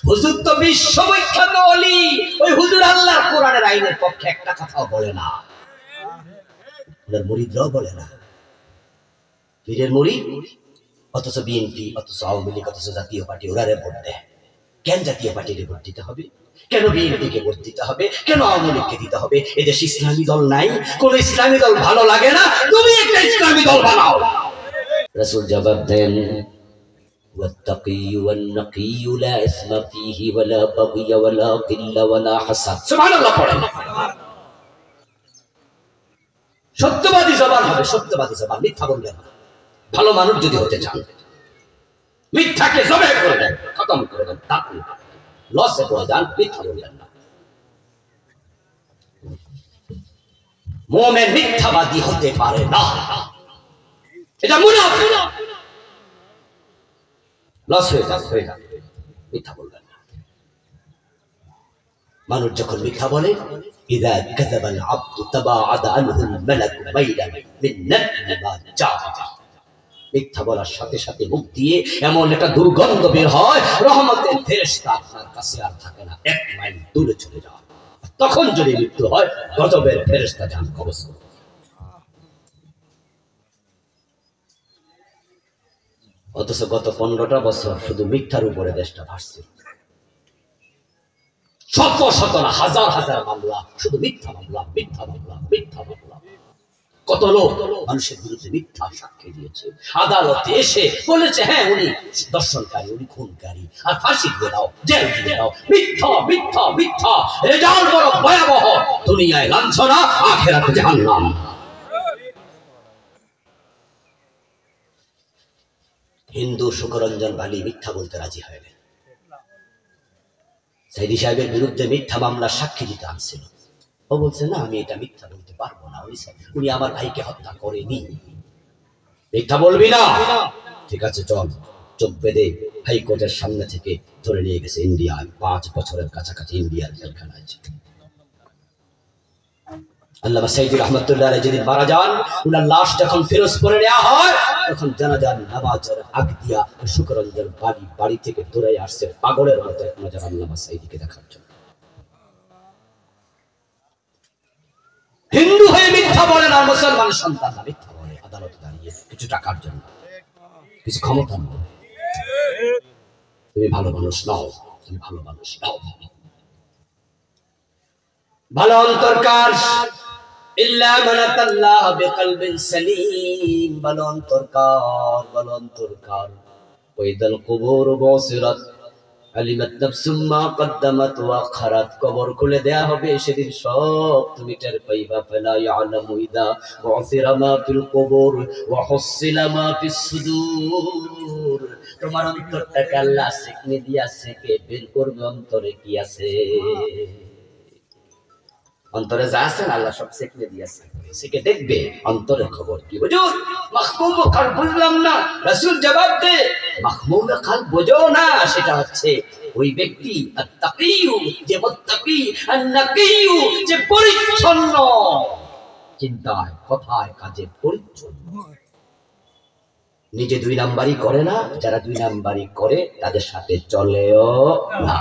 হুজুর তো বিশ্ববিখ্যাত ওলি, ওই হুজুর আল্লাহর কোরআনের আইনের পক্ষে একটা কথাও বলে না, ওনার মুরিদরাও বলে না। পীরের মুরিদ, অথচ বিএনপি, অথচ আওয়ামী লীগ, অথচ জাতীয় পার্টি ওরারে ভোট দেয়। কেন জাতীয় পার্টিকে ভোট দিতে হবে? কেন বিএনপিকে ভোট দিতে হবে? কেন আওয়ামী লীগকে দিতে হবে? এদেশ ইসলামী দল নাই, কোন ইসলামী দল ভালো লাগে না, তুমি একটা ইসলামী দল বানাও। রাসূল জবাব দেন, والتقي والنقي لا إثم فيه ولا بغي ولا قل ولا حسد। সুবহানাল্লাহ পড়েন। সত্যবাদী জবান হবে, সত্যবাদী জবান, মিথ্যা বলবেন না। ভালো মানুষ যদি হতে চান, মিথ্যাকে জবাই করে দেন, খতম করে দেন, তারপর লসে পড়ে যান, মিথ্যা বলবেন না। মুমিন মিথ্যাবাদী হতে পারে না, এটা মুনাফিক। লস হয়ে যাবে, মিথ্যা বলবেন না। মানুষ যখন মিথ্যা বলে, ইযা কাযাবাল আবদু তাবাআদা আনহুল মালাকু বাইলান মিন নাবি মা জাআ। মিথ্যা বলার সাথে সাথে মুখ দিয়ে এমন একটা দুর্গন্ধ বের হয়, রহমতের ফেরেশতা আপনার কাছে আর থাকে না, 1 মাইল দূরে চলে যায়। তখন যদি মৃত্যু হয়, গজবের ফেরেশতা জান কবজ করে। অথচ গত 15টা বছর শুধু মিথ্যার উপরে দেশটা ভাসছে। শত শত না, হাজার হাজার মামলা, শুধু মিথ্যা মামলা, মিথ্যা মামলা, মিথ্যা মামলা। কত লোক মানুষের বিরুদ্ধে মিথ্যা সাক্ষ্য দিয়েছে, আদালতে এসে বলেছে হ্যাঁ উনি দর্শনকারী, উনি খুনকারী, আর ফাঁসি দিয়ে দাও, জেল দিয়ে দাও। মিথ্যা মিথ্যা মিথ্যা, রেজাল্ট বড় ভয়াবহ, দুনিয়ায় লাঞ্ছনা, আখিরাতে জাহান্নাম। হিন্দু শুকরঞ্জন বালি মিথ্যা বলতে রাজি হয় না। সাইদি সাহেবের বিরুদ্ধে মিথ্যা মামলা সাক্ষী দিতে আনছিল, ও বলছে না আমি এটা মিথ্যা বলতে পারবো না, উনি আমার ভাইকে হত্যা করেনি। মিথ্যা বলবি না, ঠিক আছে চল। চোখ বেঁধে হাইকোর্টের সামনে থেকে ধরে নিয়ে গেছে ইন্ডিয়ায়, 5 বছরের কাছাকাছি ইন্ডিয়ার জেলখানায়। আল্লামা সাইদি রহমাতুল্লাহ আলাইহি যেদিন মারা যান, উনার লাশ যখন ফিরোজপুরে নেওয়া হয়, তখন জানাজার নামাজের আগ দিয়া শুকরঞ্জন বাড়ি থেকে দৌড়ে আসছে পাগলের মতো এক নজর আল্লামা সাইদিকে দেখার জন্য। হিন্দু হয়ে মিথ্যা বলে না, মুসলমানের সন্তানরা মিথ্যা বলে আদালতে দাঁড়িয়ে, কিছু টাকার জন্য, কিছু ক্ষমতা নয়। তুমি ভালো মানুষ নও, তুমি ভালো মানুষ নও। ভালো অন্তরকার ইল্লা মান আতাল্লাহ বিকলবিন সালিম, ভালো অন্তরকার, ভালো অন্তরকার। ওয়াইদাল কুবুর বুসিরাত আলিমাত নাফসুম মা কদ্দামাত ওয়া আখারাত, কবর খুলে দেয়া হবে সেদিন, সব তুমি টের পাইবা। ফালা ইয়ালামু ইযা বুসিরা মা ফিল কুবুর ওয়া হুসিলা মা ফিস সুদূর। তোমার অন্তরটাকে আল্লাহ সেকনে দিয়েছে, কে বের করবে অন্তরে কি আছে। অন্তরে যা আছে আল্লাহ সব সেকনে দিয়েছে, সেকে দেখবে অন্তরের খবর কি। হুজুর মাহমুম কাল বললাম না, রাসূল জবাব দে, মাহমুম কাল বোঝো না, সেটা হচ্ছে ওই ব্যক্তি আত-তাকিয়ু, যে মুত্তাকি, আন-নাকিয়ু, যে পরিচ্ছন্ন, চিন্তায় কথায় কাজে পরিচ্ছন্ন। নিজে 2 নাম্বারই করে না, যারা 2 নাম্বারই করে তাদের সাথে চলেও না।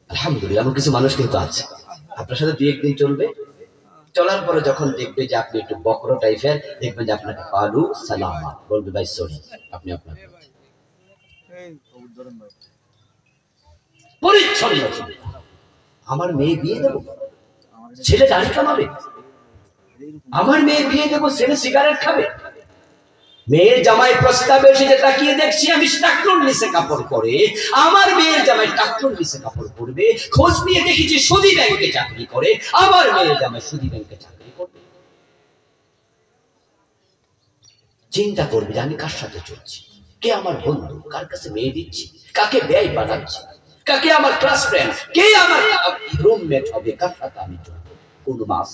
আলহামদুলিল্লাহ, এমন কিছু মানুষ কিন্তু আছে, আপনার সাথে 2-1 দিন চলবে, চলার পরে যখন দেখবে যে আপনি একটু বকর টাইপের, দেখবেন যে আপনাকে কালু সালামা বলবে, ভাই সরি, আপনি আপনার পরিচ্ছন্ন। আমার মেয়ে বিয়ে দেবো, ছেলে দাড়ি কামাবে, আমার মেয়ে বিয়ে দেবো, ছেলে সিগারেট খাবে। মেয়ের জামাই প্রস্তাবে এসে যে তাকিয়ে দেখছি আমি টাকলুর নিচে কাপড় পরে, আমার মেয়ের জামাই টাকলুর নিচে কাপড় পরবে। খোঁজ নিয়ে দেখেছি সুদী ব্যাংকে চাকরি করে, আমার মেয়ের জামাই সুদী ব্যাংকে চাকরি করবে। চিন্তা করবি যে আমি কার সাথে চলছি, কে আমার বন্ধু, কার কাছে মেয়ে দিচ্ছি, কাকে ব্যয় বানাচ্ছি, কাকে আমার ক্লাস ফ্রেন্ড, কে আমার রুমমেট হবে, কার সাথে আমি চলবো। কোন মাস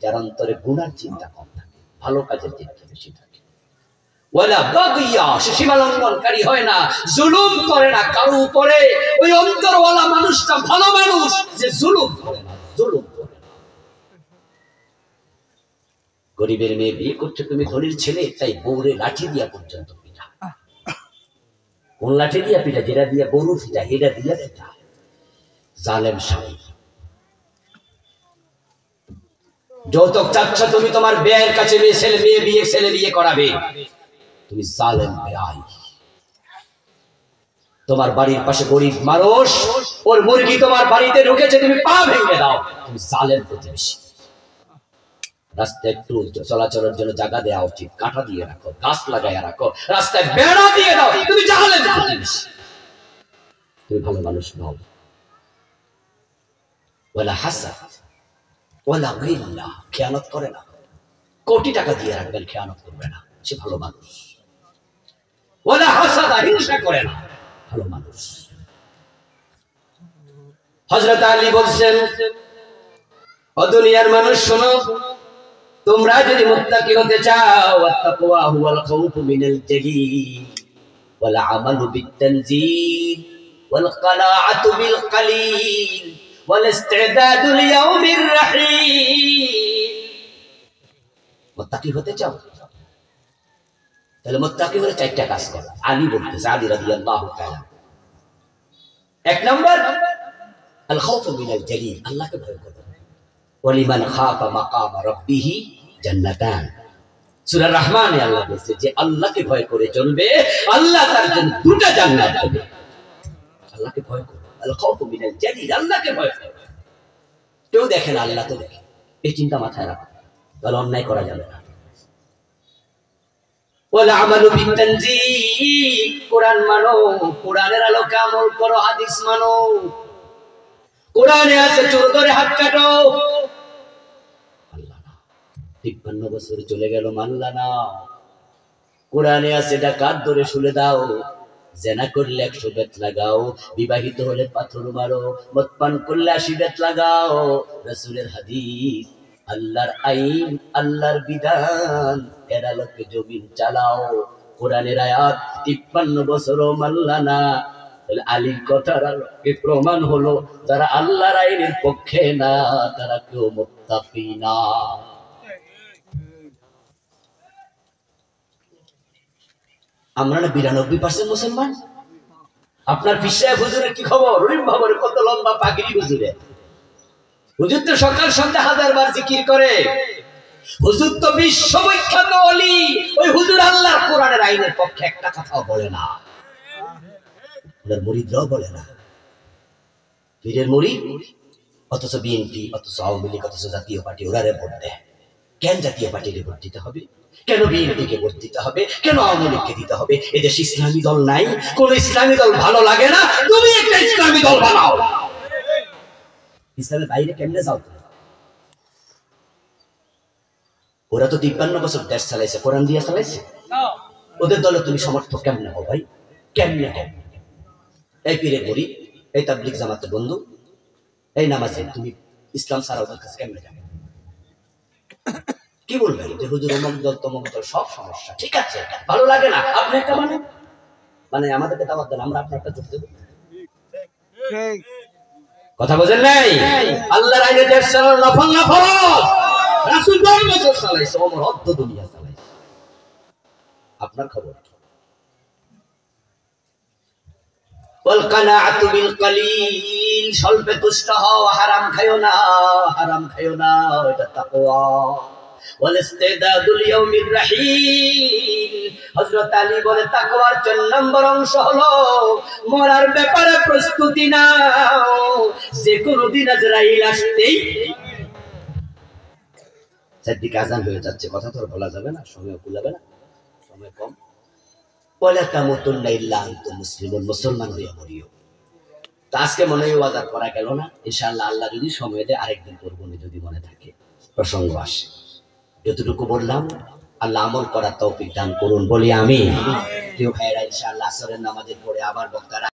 যার অন্তরে গুনার চিন্তা কম থাকে, ভালো কাজের চিন্তা বেশি থাকে। ওয়ালা বাগিয়া, সে সীমা লঙ্ঘনকারী হয় না, জুলুম করে না কারো উপরে। ওই অন্তরওয়ালা মানুষটা ভালো মানুষ, যে জুলুম করে না, জুলুম করে না। গরিবের মেয়ে বিয়ে করছে, তুমি ধনীর ছেলে, তাই বউরে লাঠি দিয়া পর্যন্ত পিটা। কোন লাঠি দিয়া পিটা? যেটা দিয়া গরু পিটা, হেটা দিয়া পিটা। জালেম স্বামী। যৌতুক চাচ্ছ তুমি তোমার বিয়ের কাছে, ছেলে বিয়ে করাবে, তুমি জালেম বেয়াই। তোমার বাড়ির পাশে গরিব মানুষ, ওর মুরগি তোমার বাড়িতে ঢুকেছে, তুমি পা ভেঙে দাও, তুমি জালেম প্রতিবেশী। রাস্তায় একটু চলাচলের জন্য জায়গা দেওয়া উচিত, কাঁটা দিয়ে রাখো, গাছ লাগাইয়া রাখো, রাস্তায় বেড়া দিয়ে দাও, তুমি জালেম প্রতিবেশী, তুমি ভালো মানুষ নও। ওয়ালা হাসাদ ওয়ালা গিল্লা, খেয়ানত করে না। কোটি টাকা দিয়ে রাখবেন, খেয়ানত করবে না, সে ভালো মানুষ। ওয়ালা হাসাদ, হিংসা করে না, ভালো মানুষ। হযরত আলী বলছেন, ও দুনিয়ার মানুষ শোনো, তোমরা যদি মুত্তাকি হতে চাও, আত-তাকওয়া হুয়াল খাউফু মিনাল জালিল ওয়াল আমালু বিত-তানজিল ওয়াল কানাআতু বিল কালিল ওয়াল ইসতিদাদু লিয়াউমির রাহিল। মুত্তাকি হতে চাও, তাহলে মুত্তাকি হলে চারটা কাজ করো। আলী বলতেছে, আলী রাদিয়াল্লাহু তাআলা, এক নাম্বার আল খাউফু মিনাল জালিল, আল্লাহকে ভয় করো। ওয়ালিমান খাফা মাকাম রাব্বিহি জান্নাতান, সূরা রহমানে আল্লাহ বলেছে যে আল্লাহকে ভয় করে চলবে, আল্লাহ তার জন্য দুটো জান্নাত দেবে। আল্লাহকে ভয় করো, আল খাউফু মিনাল জালিল, আল্লাহকে ভয় করো। কেউ দেখে না, আল্লাহ তো দেখে, এই চিন্তা মাথায় রাখো, তাহলে অন্যায় করা যাবে না। ওয়াল আমালু বিত-তানজিল, কোরআন মানো, কোরআনের আলোকে আমল করো, হাদিস মানো। কোরআনে আছে চোর ধরে হাত কাটো, 53 বছর চলে গেল, মানলা না। কোরআনে আছে ডাকাত ধরে শুলে দাও, জেনা করলে 100 বেত লাগাও, বিবাহিত হলে পাথর মারো, মদ পান করলে 80 বেত লাগাও। রাসূলের হাদিস, আল্লাহর আইন, আল্লাহর বিধান, এর আলোকে জমিন চালাও। কোরআনের আয়াত 53 বছরও মানলা না, তাহলে আলীর কথার আলোকে প্রমাণ হলো যারা আল্লাহর আইনের পক্ষে না, তারা কেউ মুত্তাকি না। আমরা না 92% মুসলমান। আপনার ফিসায় হুজুরের কি খবর? রহিম বাবার কত লম্বা পাগড়ি হুজুরে। হুজুর তো সকাল সন্ধ্যা 1000 বার জিকির করে। হুজুর তো বিশ্ববিখ্যাত ওলি। ওই হুজুর আল্লাহর কোরআনের আইনের পক্ষে একটা কথাও বলে না, ওনার মুরিদরাও বলে না। পীরের মুরিদ, অথচ বিএনপি, অথচ আওয়ামী লীগ, অথচ জাতীয় পার্টি ওরারে ভোট দেয়। কেন জাতীয় পার্টিকে ভোট দিতে হবে? কেন বিএনপিকে ভোট দিতে হবে? কেন আওয়ামী লীগকে দিতে হবে? এদেশ ইসলামী দল নাই, কোন ইসলামী দল ভালো লাগে না, তুমি একটা ইসলামী দল বানাও। ইসলামের বাইরে কেমনে যাও? ওরা তো 53 বছর দেশ চালাইছে, কোরআন দিয়ে চালাইছে। ওদের দলে তুমি সমর্থক কেমনে হও ভাই? কেমনে হও? এই পীরের মুরিদ, এই তাবলীগ জামাতের বন্ধু, এই নামাজে তুমি ইসলাম ছাড়া ওদের কাছে কেমনে যাবে? কি বলবেন যে হুজুর অমুক দল তমুক দল, সব সমস্যা, ঠিক আছে, ভালো লাগে না, আপনি একটা মানে আমাদেরকে দাওয়াত দেন, আমরা আপনারটা যোগ দেব। কথা বোঝেন নাই? আল্লাহর আইনে দেশ চালানো নফল না ফরজ। রাসূল 10 বছর চালাইছে, ওমর অর্ধ দুনিয়া চালাইছে। আপনার খবর কি? ওয়াল কানাআতু বিল কালিল, স্বল্পে তুষ্ট হও, হারাম খায়ো না, হারাম খায়ো না, এটা তাকওয়া। ওয়াল ইসতিদাদু লিয়াউমির রাহিল, হযরত আলী বলে তাকওয়ার 4 নম্বর অংশ হলো মরার ব্যাপারে প্রস্তুতি নাও। যে কোনো দিন আজরাইল আসতেই। চারদিকে আজান হয়ে যাচ্ছে, কথা তো বলা যাবে না, সময় কুলাবে না, সময় কম। ওয়ালা তামুতুন্না ইল্লা আনতুম মুসলিমুন, মুসলমান হয়ে মরিও। তো আজকে মনে হয় ওয়াজ করা গেল না, ইনশাআল্লাহ আল্লাহ যদি সময় দেয় আরেকদিন করবো, যদি মনে থাকে, প্রসঙ্গ আসে। যতটুকু বললাম আল্লাহ আমল করার তৌফিক দান করুন, বলি আমিন। প্রিয় ভাইরা, ইনশাআল্লাহ আসরের নামাজের পরে আবার বক্তারা